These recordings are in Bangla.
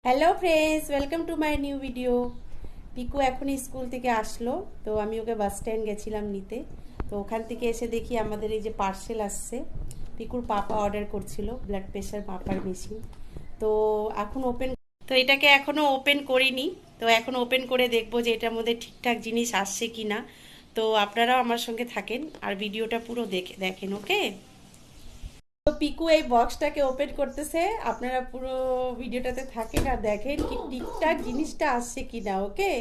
Hello friends, welcome to my new video. Piku এখন স্কুল থেকে আসলো, তো আমি ওকে বাস স্ট্যান্ড গেছিলাম নিতে। তো ওখান থেকে এসে দেখি আমাদের এই যে পার্সেল আসছে। পিকুর পাপা অর্ডার করছিল ব্লাড প্রেশার মাপার মেশিন। তো এখন এটাকে এখনও ওপেন করিনি। তো এখন ওপেন করে দেখবো যে এটার মধ্যে ঠিকঠাক জিনিস আসছে কি না। তো আপনারাও আমার সঙ্গে থাকেন আর ভিডিওটা পুরো দেখেন, ওকে। তো পিকু এই বক্সটাকে ওপেন করতেছে, আপনারা পুরো ভিডিওটাতে থাকেন আর দেখেন কি ঠিকঠাক জিনিসটা আসছে কিনা, ওকে।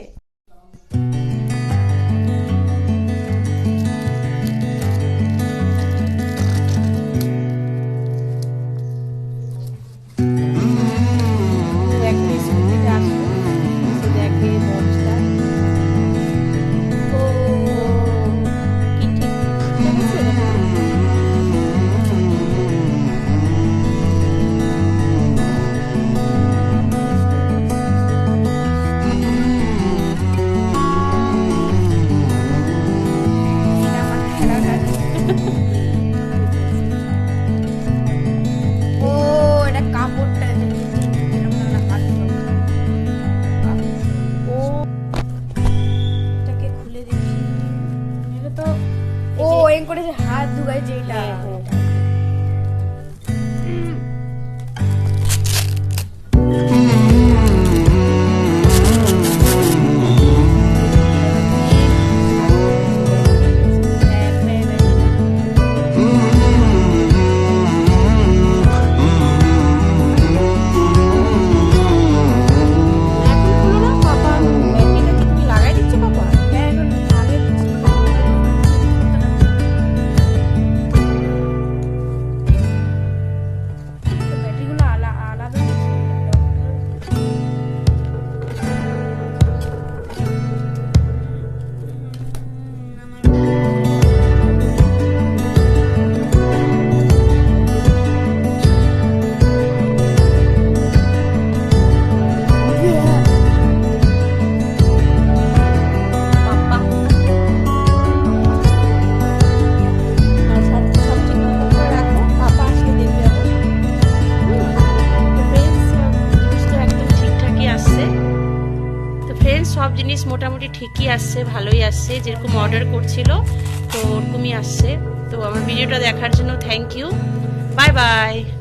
করে যে হাত ধুগাই যেটা সব জিনিস মোটামুটি ঠিকই আসছে, ভালোই আসছে, যেরকম অর্ডার করছিল তো ওরকমই আসছে। তো আমার ভিডিওটা দেখার জন্য থ্যাংক ইউ, বাই বাই।